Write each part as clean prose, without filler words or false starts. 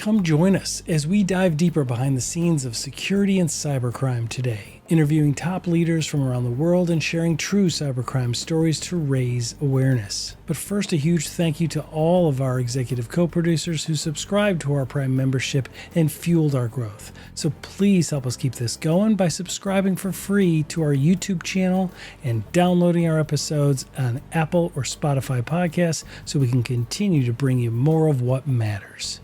come join us as we dive deeper behind the scenes of security and cybercrime today, interviewing top leaders from around the world and sharing true cybercrime stories to raise awareness. But first, a huge thank you to all of our executive co-producers who subscribed to our Prime membership and fueled our growth. So please help us keep this going by subscribing for free to our YouTube channel and downloading our episodes on Apple or Spotify podcasts so we can continue to bring you more of what matters.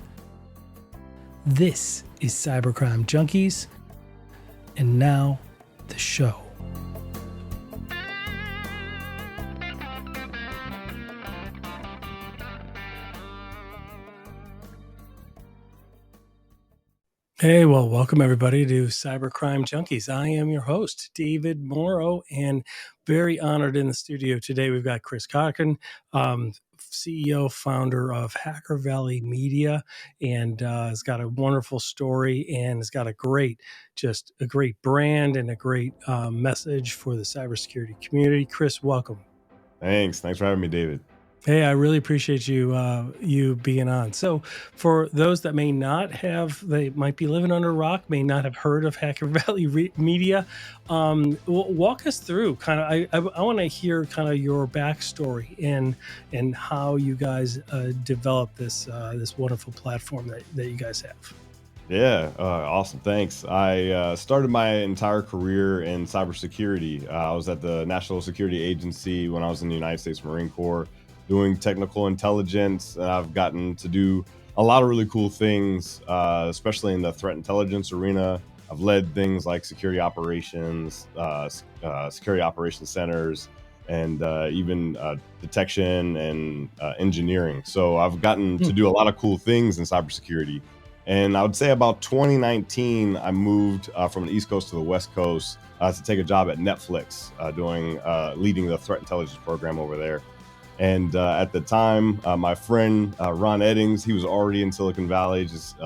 This is Cybercrime Junkies, and now the show. Hey, well, welcome everybody to Cybercrime Junkies. I am your host, David Morrow, and very honored in the studio today. We've got Chris Cochran, CEO, founder of Hacker Valley Media, and has got a wonderful story and has got a great brand and a great message for the cybersecurity community. Chris, welcome. Thanks for having me, David. Hey, I really appreciate you being on. So for those that they might be living under a rock, may not have heard of Hacker Valley Media, walk us through I want to hear kind of your backstory and how you guys developed this wonderful platform that you guys have. Yeah, awesome. Thanks. I started my entire career in cybersecurity. I was at the National Security Agency when I was in the United States Marine Corps, doing technical intelligence. I've gotten to do a lot of really cool things, especially in the threat intelligence arena. I've led things like security operations, security operations centers, and even detection and engineering. So I've gotten to do a lot of cool things in cybersecurity. And I would say about 2019, I moved from the East Coast to the West Coast to take a job at Netflix, leading the threat intelligence program over there. And at the time, my friend Ron Eddings, he was already in Silicon Valley, just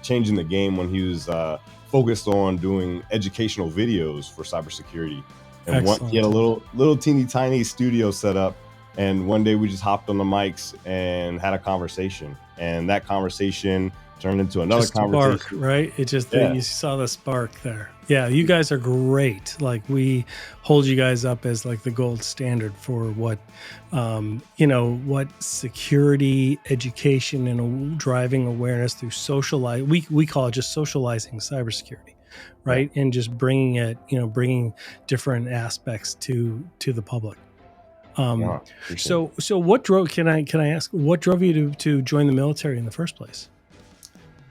changing the game when he was focused on doing educational videos for cybersecurity. And he had a little teeny tiny studio set up. And one day we just hopped on the mics and had a conversation. And that conversation turned into another conversation. Spark, right? You saw the spark there. Yeah, you guys are great. Like, we hold you guys up as like the gold standard for what security education and driving awareness through we call it just socializing cybersecurity, right? And just bringing different aspects to the public. So what drove? Can I ask what drove you to join the military in the first place?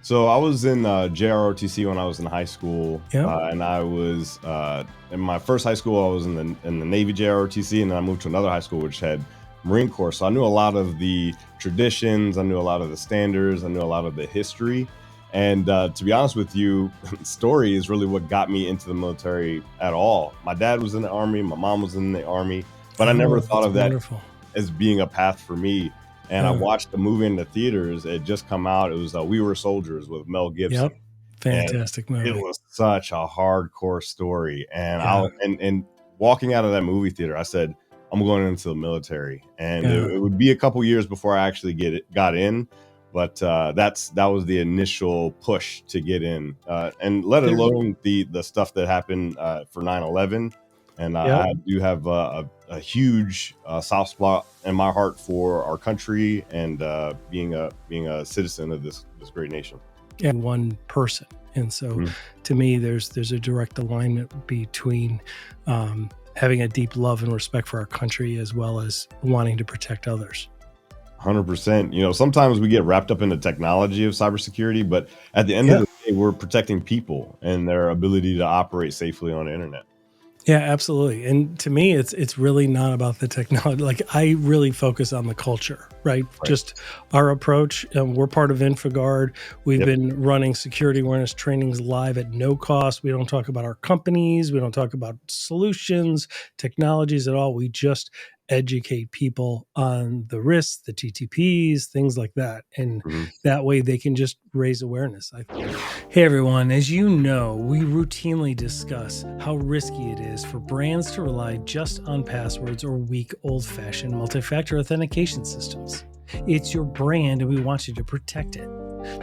So I was in JROTC when I was in high school, and I was in my first high school. I was in the Navy JROTC, and then I moved to another high school which had Marine Corps. So I knew a lot of the traditions, I knew a lot of the standards, I knew a lot of the history. And to be honest with you, story is really what got me into the military at all. My dad was in the Army, my mom was in the Army, but I never thought of that as being a path for me. And I watched the movie in the theaters. It just come out. It was We Were Soldiers with Mel Gibson. Yep, fantastic movie. It was such a hardcore story. And and walking out of that movie theater, I said, I'm going into the military. And it would be a couple years before I actually got in. But that was the initial push to get in, and let alone the stuff that happened for 9/11. And I do have a huge soft spot in my heart for our country and being a citizen of this great nation. And one person. And so to me, there's a direct alignment between having a deep love and respect for our country as well as wanting to protect others. 100%. Sometimes we get wrapped up in the technology of cybersecurity, but at the end of the day, we're protecting people and their ability to operate safely on the internet. Yeah, absolutely. And to me, it's really not about the technology. Like, I really focus on the culture, right? Just our approach. We're part of InfoGuard. We've been running security awareness trainings live at no cost. We don't talk about our companies. We don't talk about solutions, technologies at all. We just educate people on the risks, the TTPs, things like that. And that way they can just raise awareness. Hey everyone, as you know, we routinely discuss how risky it is for brands to rely just on passwords or weak old-fashioned multi-factor authentication systems. It's your brand and we want you to protect it.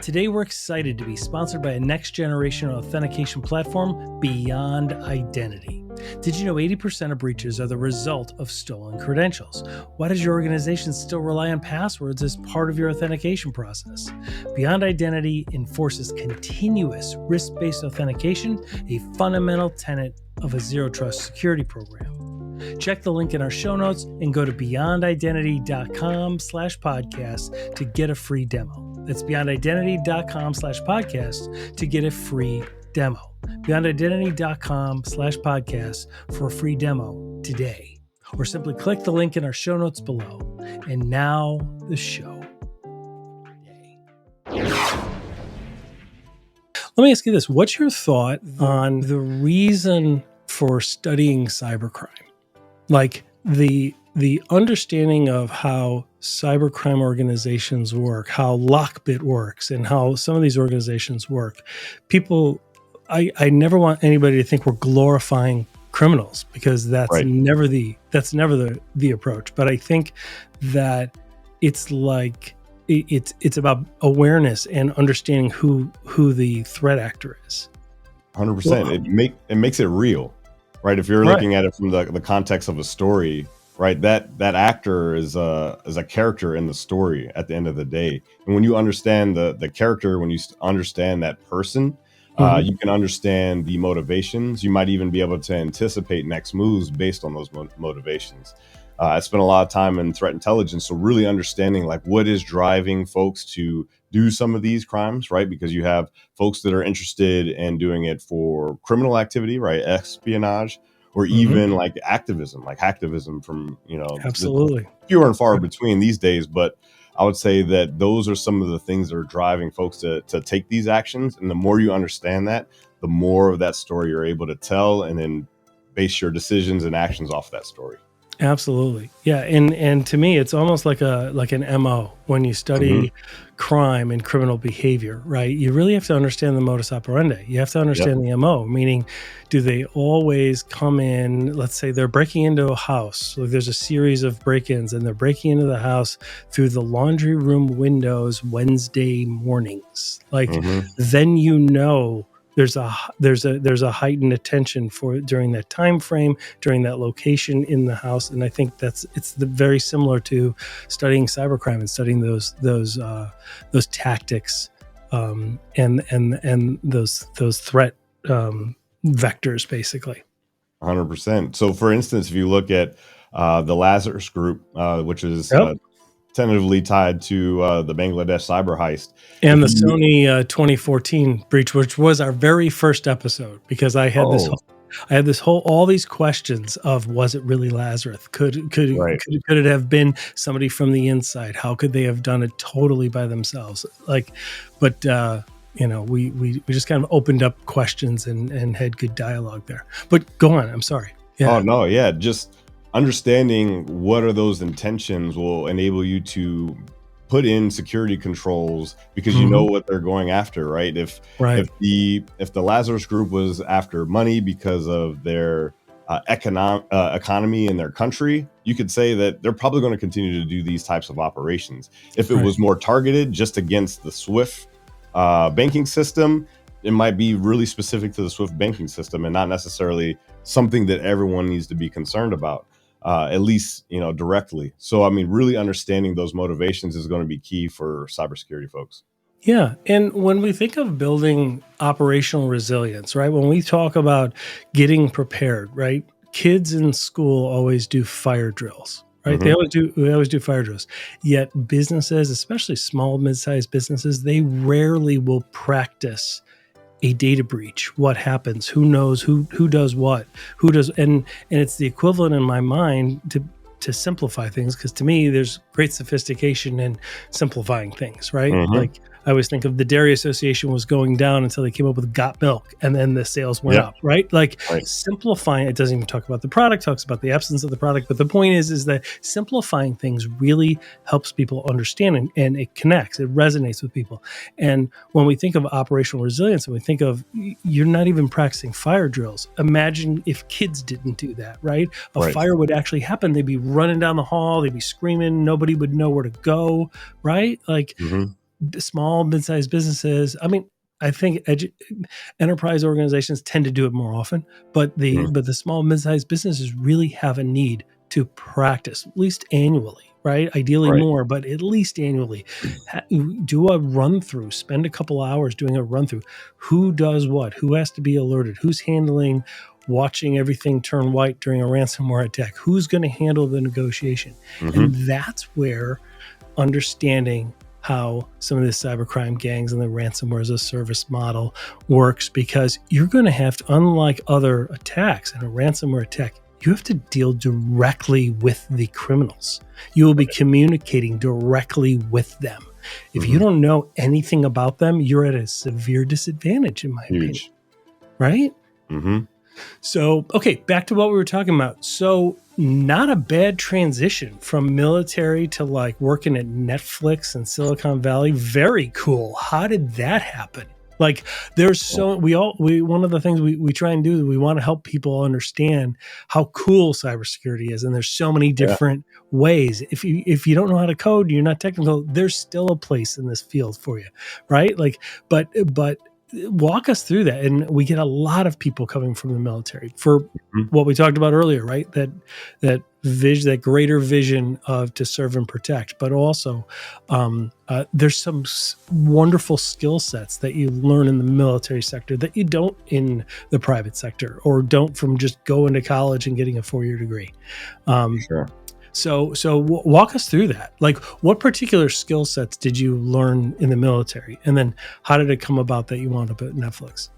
Today, we're excited to be sponsored by a next-generation authentication platform, Beyond Identity. Did you know 80% of breaches are the result of stolen credentials? Why does your organization still rely on passwords as part of your authentication process? Beyond Identity enforces continuous risk-based authentication, a fundamental tenet of a zero-trust security program. Check the link in our show notes and go to beyondidentity.com/podcast to get a free demo. That's beyondidentity.com/podcast to get a free demo. Beyondidentity.com/podcast for a free demo today. Or simply click the link in our show notes below. And now the show. Let me ask you this. What's your thought on the reason for studying cybercrime? Like the understanding of how cybercrime organizations work, how Lockbit works, and how some of these organizations work. People, I never want anybody to think we're glorifying criminals, because that's never the approach. But I think that it's like it's about awareness and understanding who the threat actor is. 100%. It makes it real, right? If you're looking at it from the context of a story, right? That actor is a character in the story at the end of the day. And when you understand the character, when you understand that person, you can understand the motivations. You might even be able to anticipate next moves based on those motivations. I spent a lot of time in threat intelligence, so really understanding like what is driving folks to do some of these crimes, right? Because you have folks that are interested in doing it for criminal activity, right? Espionage, or even like hacktivism from, absolutely fewer and far between these days. But I would say that those are some of the things that are driving folks to take these actions. And the more you understand that, the more of that story you're able to tell, and then base your decisions and actions off that story. Absolutely. Yeah. And to me, it's almost like an MO when you study crime and criminal behavior, right? You really have to understand the modus operandi. You have to understand the MO, meaning, do they always come in, let's say they're breaking into a house. So there's a series of break-ins, and they're breaking into the house through the laundry room windows Wednesday mornings. Like, then there's a heightened attention for during that time frame, during that location in the house. And I think it's very similar to studying cybercrime and studying those tactics and those threat vectors, basically. 100%. So for instance, if you look at the Lazarus Group, which is tentatively tied to the Bangladesh cyber heist. And the Sony 2014 breach, which was our very first episode, because I had all these questions of, was it really Lazarus? Could it have been somebody from the inside? How could they have done it totally by themselves? We just kind of opened up questions and had good dialogue there. But go on. I'm sorry. Yeah. Oh no. Yeah. Just understanding what are those intentions will enable you to put in security controls, because you know what they're going after, right? If the Lazarus Group was after money because of their economy in their country, you could say that they're probably going to continue to do these types of operations. If it was more targeted just against the SWIFT banking system, it might be really specific to the SWIFT banking system and not necessarily something that everyone needs to be concerned about. At least, directly. So, I mean, really understanding those motivations is going to be key for cybersecurity folks. Yeah. And when we think of building operational resilience, right, when we talk about getting prepared, right, kids in school always do fire drills, right? They always do fire drills. Yet businesses, especially small, mid-sized businesses, they rarely will practice a data breach. What happens? Who knows? Who does what? Who does? And it's the equivalent in my mind to simplify things, because to me, there's great sophistication in simplifying things, right? Like, I always think of the Dairy Association was going down until they came up with Got Milk, and then the sales went up, right? Like, simplifying, it doesn't even talk about the product, talks about the absence of the product. But the point is that simplifying things really helps people understand, and it connects, it resonates with people. And when we think of operational resilience, and we think of, you're not even practicing fire drills. Imagine if kids didn't do that, right? A fire would actually happen. They'd be running down the hall, they'd be screaming, nobody would know where to go, right? Like, small, mid-sized businesses. I mean, I think enterprise organizations tend to do it more often, but Mhm. the small, mid-sized businesses really have a need to practice at least annually, right? Ideally Right. more, but at least annually. Do a run through. Spend a couple hours doing a run through. Who does what? Who has to be alerted? Who's handling watching everything turn white during a ransomware attack? Who's going to handle the negotiation? And Mhm. that's where understanding how some of the cybercrime gangs and the ransomware as a service model works, because you're going to have to, unlike other attacks and a ransomware attack, you have to deal directly with the criminals. You will be communicating directly with them. If you Mhm. don't know anything about them, you're at a severe disadvantage, in my opinion, Huge. right? Mhm. So, okay, back to what we were talking about. So, not a bad transition from military to like working at Netflix and Silicon Valley. Very cool. How did that happen? Like, there's so we one of the things we try and do is we want to help people understand how cool cybersecurity is, and there's so many Yeah. different ways. If you don't know how to code, you're not technical. There's still a place in this field for you, right? Like, but walk us through that. And we get a lot of people coming from the military for Mhm. what we talked about earlier, right? That greater vision of to serve and protect, but also there's some wonderful skill sets that you learn in the military sector that you don't in the private sector, or don't from just going to college and getting a 4-year degree. Um, Sure. so walk us through that. Like, what particular skill sets did you learn in the military, and then how did it come about that you wound up at Netflix?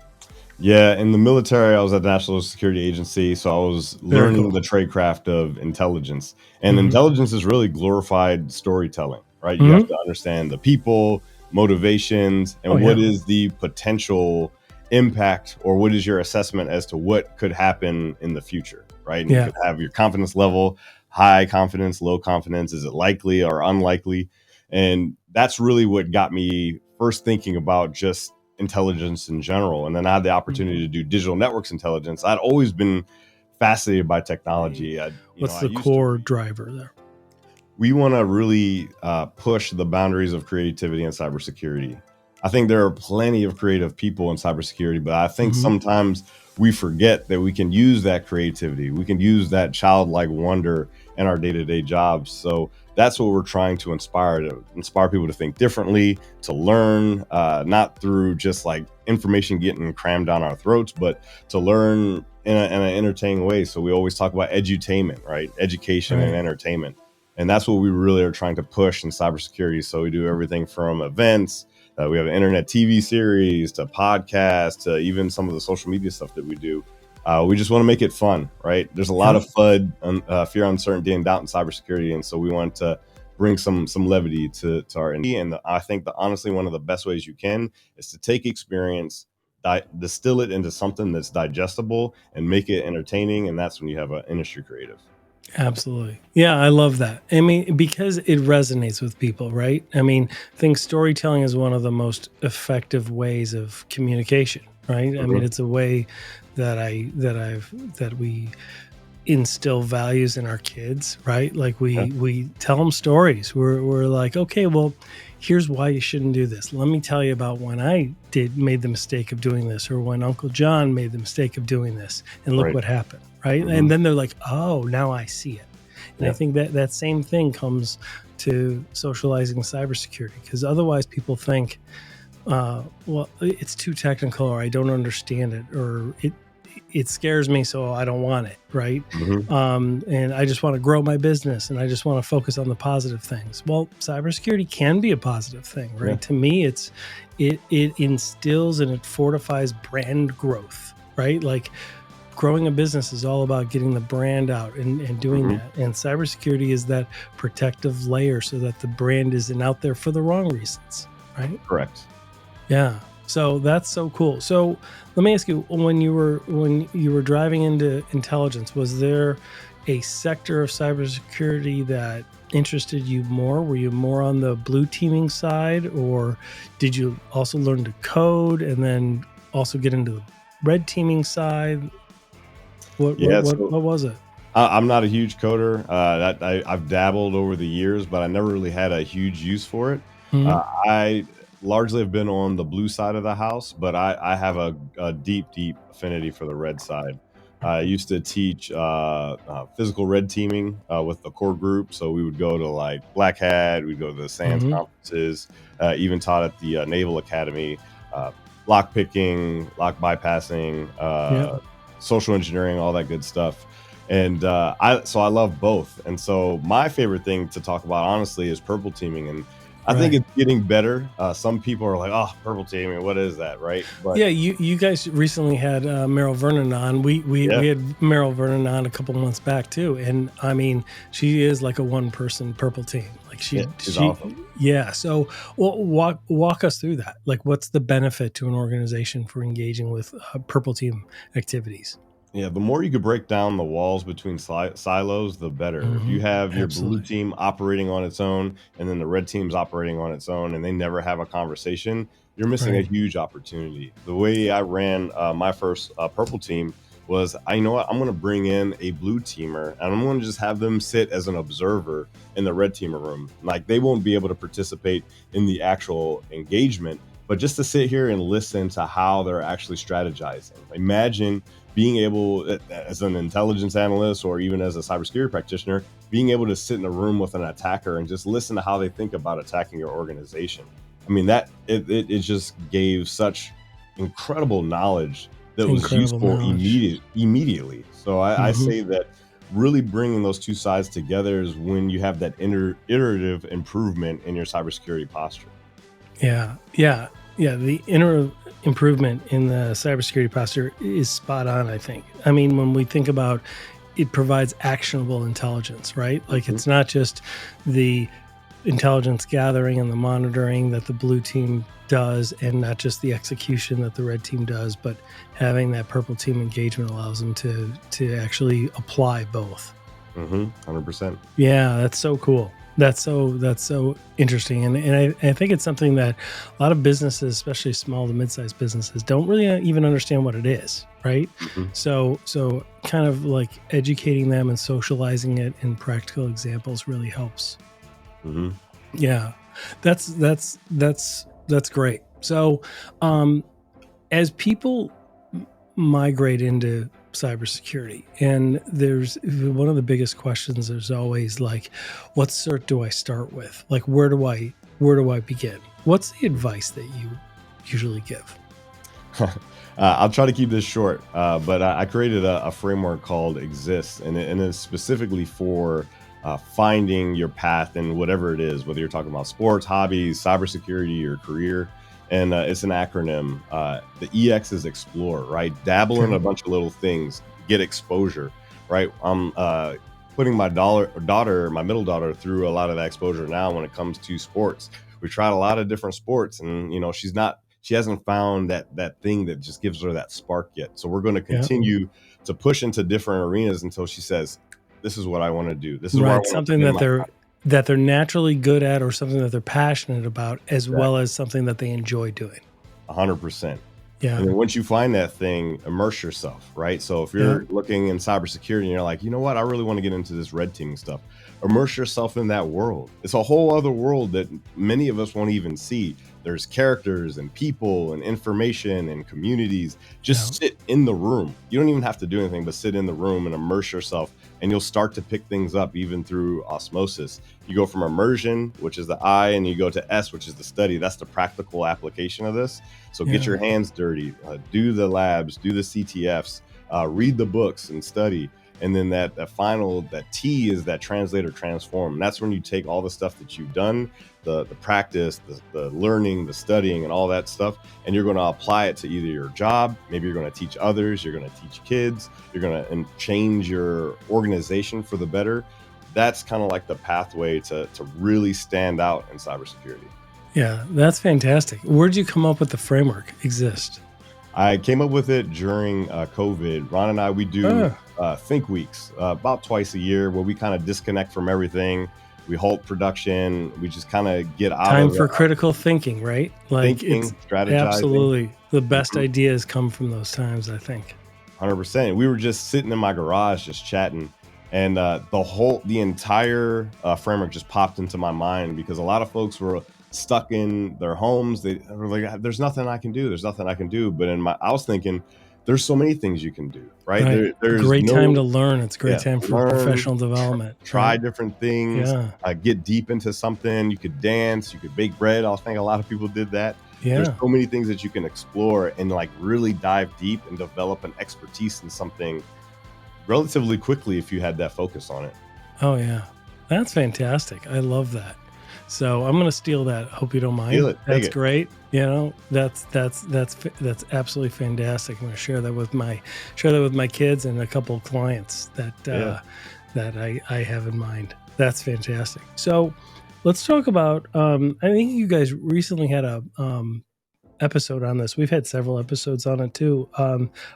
Yeah, in the military, I was at the National Security Agency, so I was Very learning cool. the trade craft of intelligence. And Hmm. intelligence is really glorified storytelling, right? You have Hmm. to understand the people, motivations, Oh and what yeah. is the potential impact, or what is your assessment as to what could happen in the future, right? And you Yeah. could have your confidence level, high confidence, low confidence. Is it likely or unlikely? And that's really what got me first thinking about just intelligence in general. And then I had the opportunity to do digital networks intelligence. I'd always been fascinated by technology. What's I the used to core read. driver there? We want to really push the boundaries of creativity and cybersecurity. I think there are plenty of creative people in cybersecurity, but I think Hmm. sometimes we forget that we can use that creativity. We can use that childlike wonder in our day-to-day jobs. So that's what we're trying to inspire people to think differently, to learn, not through just like information getting crammed down our throats, but to learn in an entertaining way. So we always talk about edutainment, right? Education and Right. entertainment. And that's what we really are trying to push in cybersecurity. So we do everything from events, we have an internet TV series, to podcasts, to even some of the social media stuff that we do. We just want to make it fun, right? There's a lot Yep. of FUD, fear, uncertainty, and doubt in cybersecurity, and so we want to bring some levity to our industry. And I think that honestly, one of the best ways you can is to take experience, distill it into something that's digestible, and make it entertaining. And that's when you have an industry creative. Absolutely. Yeah, I love that. I mean, because it resonates with people, right? I mean, I think storytelling is one of the most effective ways of communication, right? I mean, Mhm. it's a way that we instill values in our kids, right? Like Yeah. we tell them stories. We're like, okay, well, here's why you shouldn't do this. Let me tell you about when I did made the mistake of doing this, or when Uncle John made the mistake of doing this, and look Right. what happened, right? And Hmm. then they're like, oh, now I see it. And I Yeah. think that same thing comes to socializing cybersecurity, because otherwise people think, well, it's too technical, or I don't understand it, or it scares me, so I don't want it, right? Hmm. And I just want to grow my business, and I just want to focus on the positive things. Well, cybersecurity can be a positive thing, Yeah. right? To me, it instills and it fortifies brand growth, right? Like, growing a business is all about getting the brand out and doing Hmm. that. And cybersecurity is that protective layer so that the brand isn't out there for the wrong reasons, right? Correct. Yeah. So that's so cool. So let me ask you, when you were driving into intelligence, was there a sector of cybersecurity that interested you more? Were you more on the blue teaming side, or did you also learn to code and then also get into the red teaming side? Yeah. So What was it? I'm not a huge coder. I've dabbled over the years, but I never really had a huge use for it. Mhm. I largely have been on the blue side of the house, but I have a deep affinity for the red side. I used to teach physical red teaming with the core group, so we would go to like Black Hat, we'd go to the SANS Mhm. conferences, even taught at the Naval Academy, uh, lock picking, lock bypassing, Yep. social engineering, all that good stuff. And I love both. And so my favorite thing to talk about, honestly, is purple teaming. And I think Right. it's getting better. Some people are like, "Oh, purple teaming, what is that?" Right? But Yeah, you guys recently had Meryl Vernon on. yeah, We had Meryl Vernon on a couple months back too, and I mean, she is like a one person purple team. Like it is awesome. yeah. So walk us through that. Like, what's the benefit to an organization for engaging with purple team activities? Yeah, the more you could break down the walls between silos, the better. If you have your blue Absolutely. team operating on its own and then the red team's operating on its own and they never have a conversation, you're missing a Right. huge opportunity. The way I ran my first purple team was, you know what, I'm going to bring in a blue teamer and I'm going to just have them sit as an observer in the red teamer room. Like they won't be able to participate in the actual engagement, but just to sit here and listen to how they're actually strategizing. Imagine being able, as an intelligence analyst or even as a cybersecurity practitioner, being able to sit in a room with an attacker and just listen to how they think about attacking your organization. I mean, it just gave such incredible knowledge that was Incredible useful knowledge. immediately. So I Hmm. say that really bringing those two sides together is when you have that iterative improvement in your cybersecurity posture. Yeah, yeah, yeah. The inner improvement in the cybersecurity posture is spot on, I think. I mean, when we think about it provides actionable intelligence, right? Like Mhm. it's not just the intelligence gathering and the monitoring that the blue team does and not just the execution that the red team does, but having that purple team engagement allows them to actually apply both. 100%. Yeah, that's so cool. That's so interesting, and I think it's something that a lot of businesses, especially small to mid-sized businesses, don't really even understand what it is, right? Mhm. So kind of like educating them and socializing it in practical examples really helps. Mhm. Yeah, that's great. So, um, as people migrate into cybersecurity, and there's one of the biggest questions. There's always like, what cert do I start with? Like, where do I begin? What's the advice that you usually give? I'll try to keep this short, but I created a framework called Exist, and it's specifically for finding your path in whatever it is, whether you're talking about sports, hobbies, cybersecurity, or career. And it's an acronym. The EX is explore, right? Dabble in Okay. a bunch of little things, get exposure, right? I'm putting my middle daughter, through a lot of that exposure now when it comes to sports. We tried a lot of different sports, and she hasn't found that thing that just gives her that spark yet. So we're going to Yeah. continue to push into different arenas until she says, "This is what I want to do. This is where I Right. want to Something spend my that they're naturally good at, or something that they're passionate about, as time." well as something that they enjoy doing. 100%. Yeah. And then once you find that thing, immerse yourself, right? So if Yeah. you're looking in cybersecurity and you're like, you know what, I really want to get into this red teaming stuff, immerse yourself in that world. It's a whole other world that many of us won't even see. There's characters and people and information and communities. Yeah. Just sit in the room. You don't even have to do anything but sit in the room and immerse yourself. And you'll start to pick things up even through osmosis. You go from immersion, which is the I, and you go to S, which is the study. That's the practical application of this. So get Yeah. your hands dirty, do the labs, do the CTFs, read the books and study. And then that final, that T is that translator transform. And that's when you take all the stuff that you've done, the practice, the learning, the studying, and all that stuff, and you're going to apply it to either your job. Maybe you're going to teach others. You're going to teach kids. You're going to change your organization for the better. That's kind of like the pathway to really stand out in cybersecurity. Yeah. That's fantastic. Where'd you come up with the framework? Exist. I came up with it during COVID. Ron and I, we do Oh, think weeks about twice a year where we kind of disconnect from everything. We halt production. We just kind of get out time of the for critical thinking, right? Like it's thinking, strategizing. absolutely the best Mhm. ideas come from those times, I think. 100%. We were just sitting in my garage, just chatting, and the entire framework just popped into my mind because a lot of folks were stuck in their homes. They were like, there's nothing I can do. There's nothing I can do. But I was thinking, there's so many things you can do, right? Right. There's Great time no, to learn. It's a great yeah, time for learn, professional development, try right? different things, Yeah. get deep into something. You could dance, you could bake bread. I think a lot of people did that. There's Yeah. so many things that you can explore and like really dive deep and develop an expertise in something relatively quickly if you had that focus on it. Oh yeah. That's fantastic. I love that. So I'm gonna steal that. Hope you don't Feel mind. it, take That's it. great. That's absolutely fantastic. I'm gonna share that with my kids and a couple of clients Yeah. that I have in mind. That's fantastic. So let's talk about. I think you guys recently had a episode on this. We've had several episodes on it too,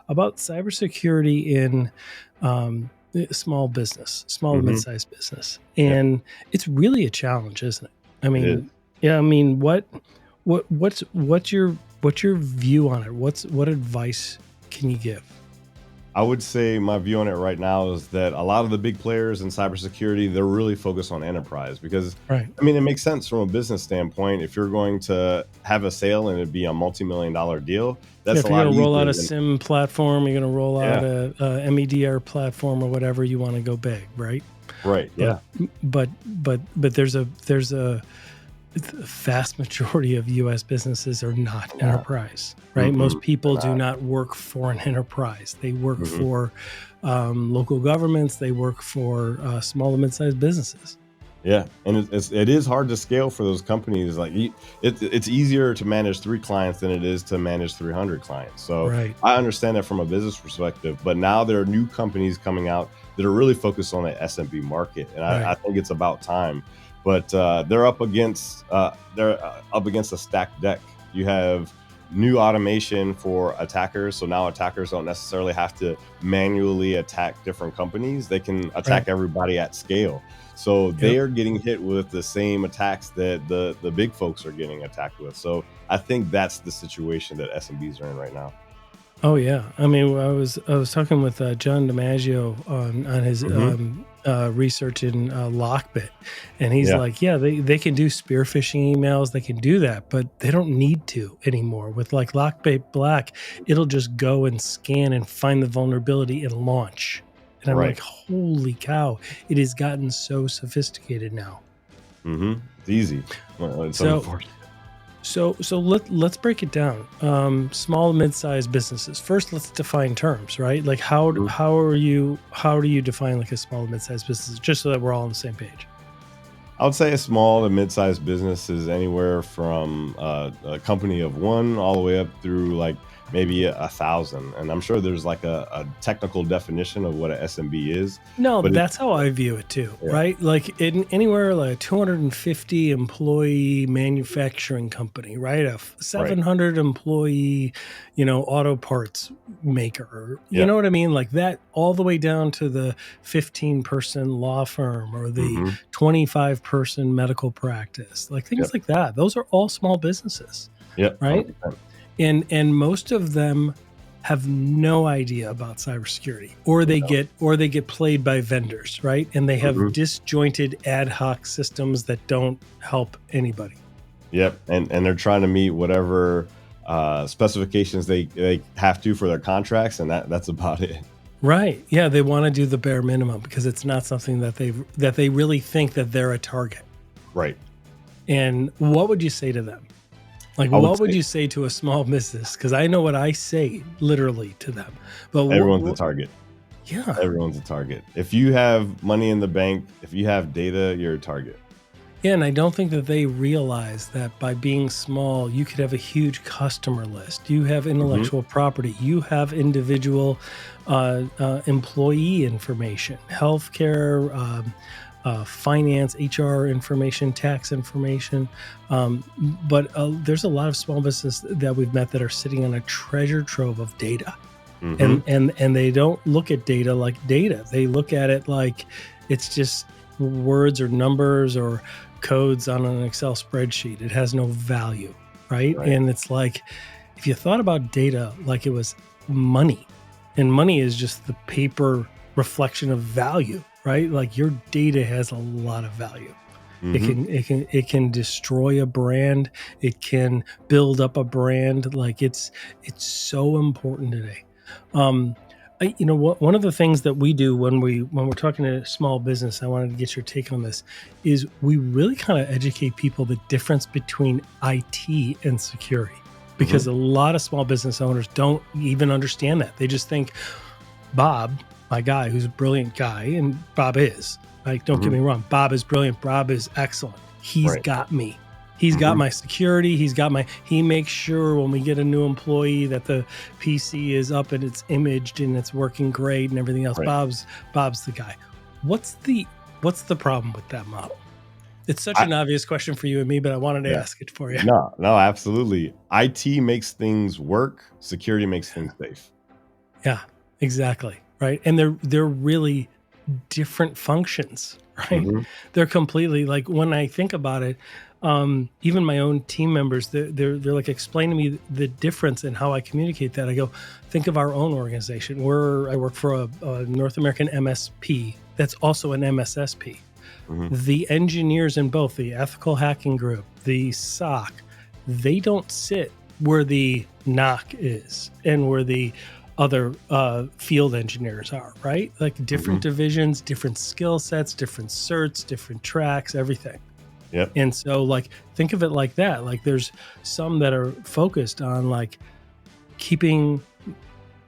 about cybersecurity in small business, small to Hmm. mid-sized business, Yeah, and it's really a challenge, isn't it? I it is. mean, yeah. I mean, what's your view on it? What advice can you give? I would say my view on it right now is that a lot of the big players in cybersecurity, they're really focused on enterprise because, Right. I mean, it makes sense from a business standpoint. If you're going to have a sale and it'd be a multi-million-dollar deal, Yeah, that's if a you're lot going to roll out easier a than, SIM platform, you're going to roll out yeah, a MEDR platform or whatever you want to go big, right? right, But yeah, but there's a the vast majority of U.S. businesses are not nah, enterprise, right? mm-mm, Most people they're do not. not work for an enterprise. They work Mhm. for local governments. They work for small and mid-sized businesses. Yeah, and it is hard to scale for those companies. Like it's easier to manage 3 clients than it is to manage 300 clients. So Right, I understand that from a business perspective. But now there are new companies coming out that are really focused on the SMB market, and I right, think it's about time. But they're up against a stacked deck. You have new automation for attackers, so now attackers don't necessarily have to manually attack different companies. They can right. attack everybody at scale, so they Yep. are getting hit with the same attacks that the big folks are getting attacked with. So I think that's the situation that SMBs are in right now. Oh yeah, I mean, I was talking with John DiMaggio on his Hmm. research in Lockbit, and he's Yeah, like, yeah, they can do spear phishing emails, they can do that, but they don't need to anymore. With like Lockbit Black, it'll just go and scan and find the vulnerability and launch. And I'm right. like, holy cow, it has gotten so sophisticated now. It's easy. Well, it's So unfortunate. let's break it down. Small and mid-sized businesses. First, let's define terms, right? Like Mhm. how do you define like a small and mid-sized business, just so that we're all on the same page? I would say a small to mid-sized business is anywhere from a company of one all the way up through like maybe 1,000. And I'm sure there's like a technical definition of what a SMB is, No, but that's how I view it too, yeah, right? Like in anywhere like a 250 employee manufacturing company, right? A right. 700 employee, auto parts maker. You Yeah. know what I mean? Like that all the way down to the 15-person law firm or the Hmm. 25-person medical practice. Like things Yep. like that. Those are all small businesses, Yep. right? 100%. And most of them have no idea about cybersecurity, or You they get played by vendors, right? And they have know? disjointed ad hoc systems that don't help anybody. Yep, and they're trying to meet whatever specifications they have to for their contracts, and that's about it. Right. Yeah, they want to do the bare minimum because it's not something that they really think that they're a target. Right. And what would you say to them? Like, I would what would say you say to a small business? Because I know what I say literally to them. But everyone's a target. yeah, Everyone's a target. If you have money in the bank, if you have data, you're a target. yeah, and I don't think that they realize that by being small, you could have a huge customer list. You have Mhm. intellectual property. You have individual employee information, healthcare, finance, HR information, tax information. But there's a lot of small businesses that we've met that are sitting on a treasure trove of data, and Mhm. and they don't look at data like data. They look at it like it's just words or numbers or codes on an Excel spreadsheet. It has no value, right? Right. And it's like if you thought about data like it was money, and money is just the paper reflection of value, right? Like your data has a lot of value. Hmm. It can destroy a brand. It can build up a brand. Like it's so important today. Um, one of the things that we do when we're talking to small business, I wanted to get your take on this, is we really kind of educate people the difference between IT and security, Hmm. because a lot of small business owners don't even understand that. They just think Bob, my guy, who's a brilliant guy, and Bob is, like, don't get Hmm. me wrong, Bob is brilliant. Bob is excellent. He's Right. got me. He's got Hmm. my security. He makes sure when we get a new employee that the PC is up and it's imaged and it's working great and everything else. Right. Bob's the guy. What's the what's the problem with that model? It's such I, an obvious question for you and me, but I wanted to yeah. ask it for you. No, no, absolutely. IT makes things work. Security makes things safe. Yeah, exactly. Right. And they're really different functions, right? Hmm. They're completely, like, when I think about it, even my own team members, they're like explaining to me the difference in how I communicate that. I go, think of our own organization. I work for a North American MSP that's also an MSSP. Hmm. The engineers in both the ethical hacking group, the SOC, they don't sit where the knock is and where the other field engineers are, right? Like different Hmm. divisions, different skill sets, different certs, different tracks, everything. Yep. And so, like, think of it like that. Like, there's some that are focused on, like, keeping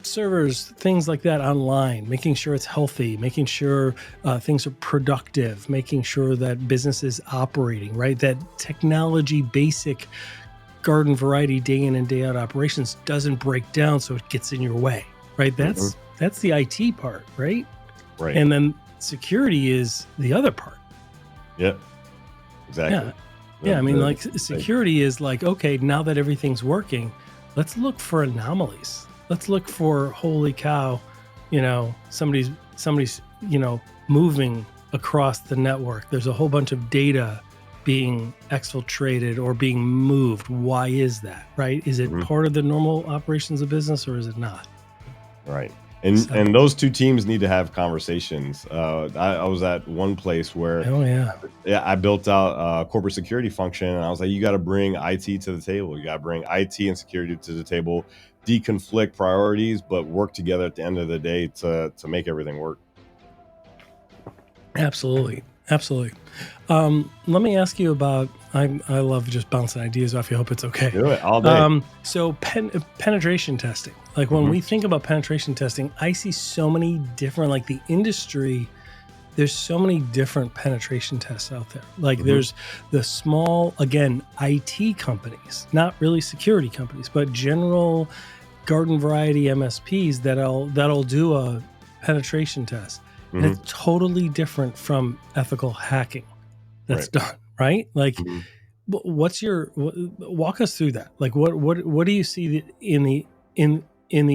servers, things like that online, making sure it's healthy, making sure things are productive, making sure that business is operating, right? That technology basic garden variety day in and day out operations doesn't break down so it gets in your way, right? Hmm. That's the IT part, right? Right. And then security is the other part. Yep. Exactly. Yeah. Yeah, I mean, The like, security is like, okay, now that everything's working, let's look for anomalies. Let's look for, holy cow, somebody's moving across the network. There's a whole bunch of data being exfiltrated or being moved. Why is that? Right? Is it Mhm. part of the normal operations of business or is it not? Right. And So, those two teams need to have conversations. I was at one place where, oh yeah. yeah, I built out a corporate security function, and I was like, you got to bring IT to the table. You got to bring IT and security to the table, deconflict priorities, but work together at the end of the day to make everything work. Absolutely. Absolutely. Let me ask you about. I love just bouncing ideas off you. Hope it's okay. Do it all day. So penetration testing. Like, when Hmm. we think about penetration testing, I see so many different. Like, the industry, there's so many different penetration tests out there. Like, Hmm. there's the small, again, IT companies, not really security companies, but general garden variety MSPs that'll do a penetration test, and Hmm. it's totally different from ethical hacking that's Right. done, right? Like, Hmm. what's your walk us through that? Like, what do you see in the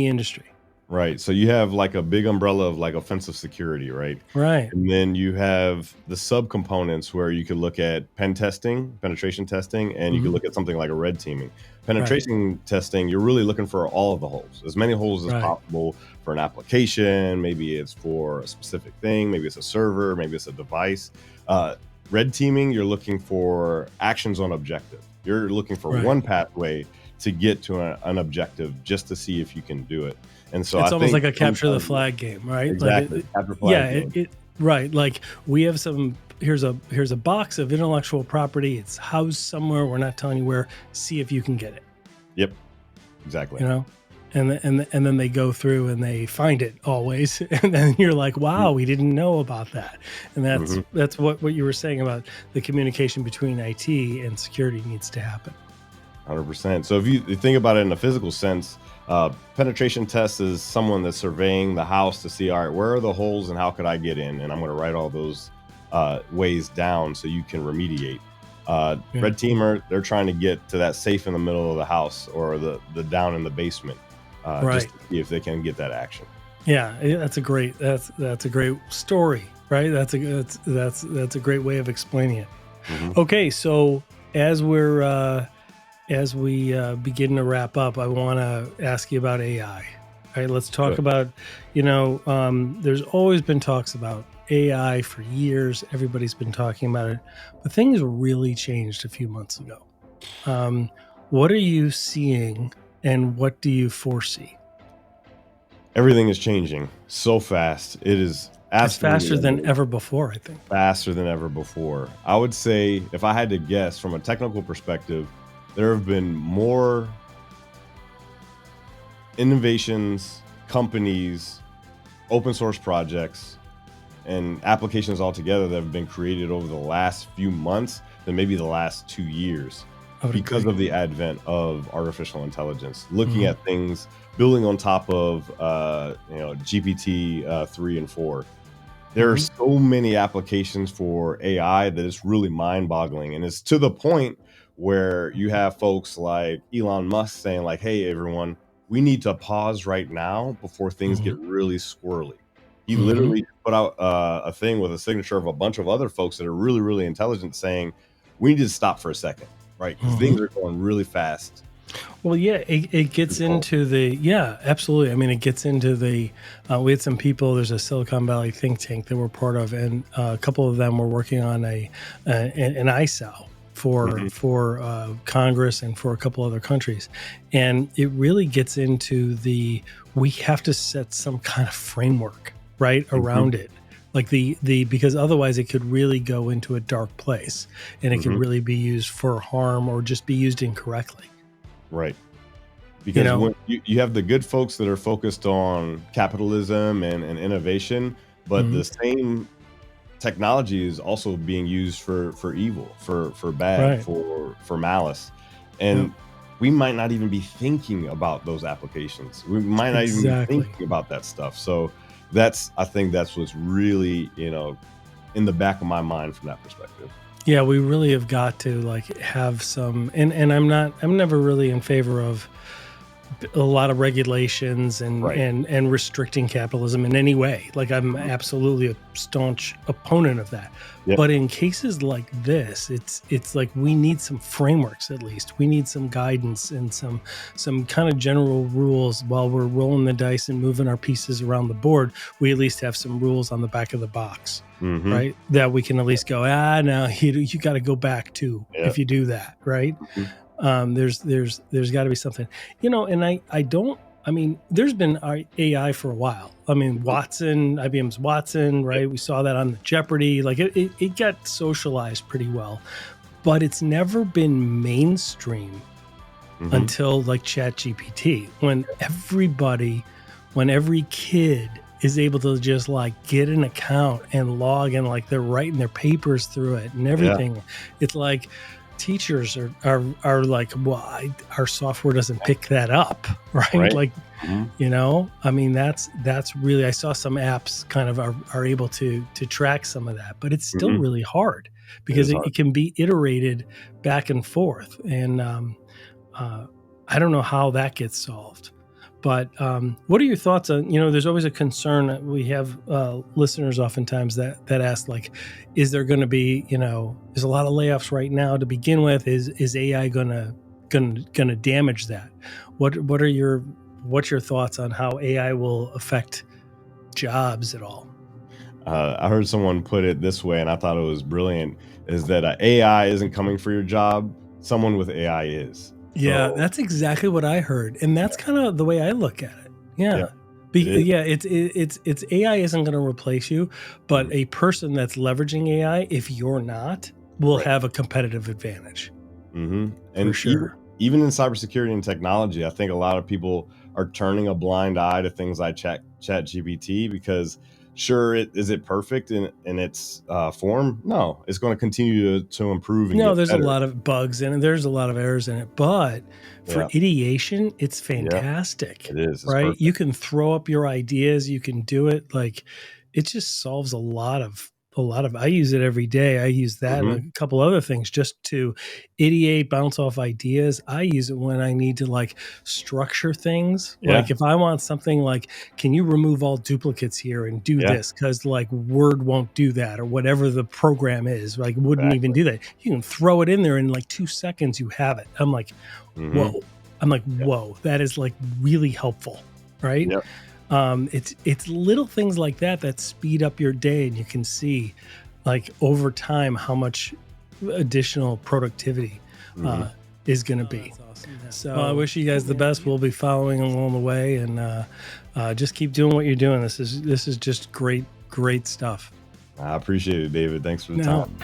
industry? Right. So you have like a big umbrella of like offensive security, right? Right. And then you have the subcomponents where you could look at pen testing, penetration testing, and you Mhm. could look at something like a red teaming. Right. Penetration testing, you're really looking for all of the holes, as many holes as Right. possible for an application. Maybe it's for a specific thing, maybe it's a server, maybe it's a device. Uh, Red teaming, you're looking for actions on objective. You're looking for Right. one pathway to get to an objective just to see if you can do it. And so I It's almost think like a capture the sometimes, flag game, right? Like, exactly, after yeah, flag game. right. Like, we have some. Here's a box of intellectual property. It's housed somewhere. We're not telling you where. See if you can get it. Yep, exactly. You know, and then they go through and they find it always, and then you're like, wow, we didn't know about that. And Mm-hmm. that's what you were saying about the communication between IT and security needs to happen. 100%. So if you think about it in a physical sense, penetration test is someone that's surveying the house to see, all right, where are the holes and how could I get in? And I'm going to write all those ways down so you can remediate. Yeah. Red teamer, they're trying to get to that safe in the middle of the house or the down in the basement, just Right. to see if they can get that action. Yeah, that's a great story, right? That's a great way of explaining it. Hmm. Okay, so as we begin to wrap up, I want to ask you about AI. All right, let's talk Good. about, there's always been talks about AI for years. Everybody's been talking about it, but things really changed a few months ago. What are you seeing, and what do you foresee? Everything is changing so fast. It is It's absolutely faster than unbelievable. ever before, I think. Faster than ever before. I would say, if I had to guess from a technical perspective, there have been more innovations, companies, open source projects, and applications altogether that have been created over the last few months than maybe the last 2 years, I would because agree. of the advent of artificial intelligence. Looking Mhm. at things, building on top of GPT 3 and 4. There are Mhm. so many applications for AI that it's really mind-boggling, and it's to the point where you have folks like Elon Musk saying, like, "Hey, everyone, we need to pause right now before things get Mhm. really squirrely." He Mhm. literally put out a thing with a signature of a bunch of other folks that are really, really intelligent, saying, "We need to stop for a second, right? Because things Mhm. are going really fast." Well, yeah, it gets Control. into the yeah, absolutely. I mean, it gets into the. We had some people. There's a Silicon Valley think tank that we're part of, and a couple of them were working on an ISO Mhm, for Congress and for a couple other countries, and it really gets into the we have to set some kind of framework right mhm, around it. Like the because otherwise it could really go into a dark place, and it could mhm, really be used for harm or just be used incorrectly. right. You Because know, when you have the good folks that are focused on capitalism and innovation, but mhm. the same technology is also being used for evil, for bad, Right. for malice, Yep. and we might not even be thinking about those applications. We might not even be Exactly. thinking about that stuff. So I think that's what's really, in the back of my mind from that perspective. Yeah, we really have got to like have some and I'm never really in favor of a lot of regulations Right. and restricting capitalism in any way. Like I'm Mhm. absolutely a staunch opponent of that. Yep. But in cases like this, it's like we need some frameworks at least. We need some guidance and some kind of general rules while we're rolling the dice and moving our pieces around the board. We at least have some rules on the back of the box, Mhm. right? That we can at least go, no, you got to go back to Yep. if you do that, right? Mhm. There's got to be something, and I don't. I mean, there's been AI for a while. I mean, Mhm. Watson, IBM's Watson, Yep. right? We saw that on the Jeopardy. Like it got socialized pretty well, but it's never been mainstream Mhm. until like Chat GPT, when every kid is able to just like get an account and log in, like they're writing their papers through it and Yeah. everything. It's like teachers are like, well, our software doesn't pick that up, right? Right. Like, Mhm. I mean, that's really. I saw some apps kind of are able to track some of that, but it's still Mhm. really hard It because is hard. it can be iterated back and forth, and uh, I don't know how that gets solved. But what are your thoughts on? There's always a concern. We have listeners oftentimes that ask, like, is there going to be, there's a lot of layoffs right now to begin with. Is AI gonna damage that? What are what's your thoughts on how AI will affect jobs at all? I heard someone put it this way, and I thought it was brilliant: is that AI isn't coming for your job; someone with AI is. Yeah, So that's exactly what I heard, and that's yeah, kind of the way I look at it. yeah, Yeah. it is. Yeah, it's AI isn't going to replace you, but Mhm. a person that's leveraging AI, if you're not, will Right. have a competitive advantage for And even sure. even in cybersecurity and technology, I think a lot of people are turning a blind eye to things like Chat GPT, because sure, is it perfect in its form? No, it's going to continue to improve and No, get there's a better. lot of bugs in it. There's a lot of errors in it, but for Yeah, ideation, it's yeah, fantastic, it is. It's right? You perfect. can throw up your ideas, you can do it like it just solves a lot of I use it every day. I use that and Hmm. a couple other things just to ideate, bounce off ideas. I use it when I need to like structure things. Yeah, Like if I want something like, can you remove all duplicates here and do yeah, this? Because like Word won't do that or whatever the program is, like wouldn't even exactly. do that. You can throw it in there in like 2 seconds, you have it. Hmm. Whoa. I'm like, whoa, that is like really helpful. Right. Yep. It's little things like that speed up your day, and you can see like over time how much additional productivity Hmm. is going to be. Awesome. So I wish you guys the best. We'll be following along the way, and just keep doing what you're doing. This is just great stuff. I appreciate it, David. Thanks for the No. time.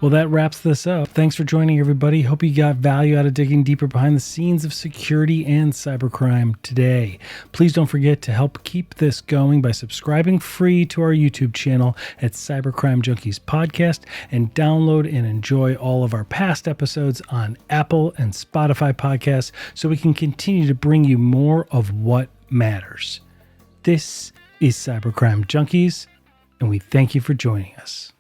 Well, that wraps this up. Thanks for joining, everybody. Hope you got value out of digging deeper behind the scenes of security and cybercrime today. Please don't forget to help keep this going by subscribing free to our YouTube channel at Cybercrime Junkies Podcast, and download and enjoy all of our past episodes on Apple and Spotify podcasts so we can continue to bring you more of what matters. This is Cybercrime Junkies, and we thank you for joining us.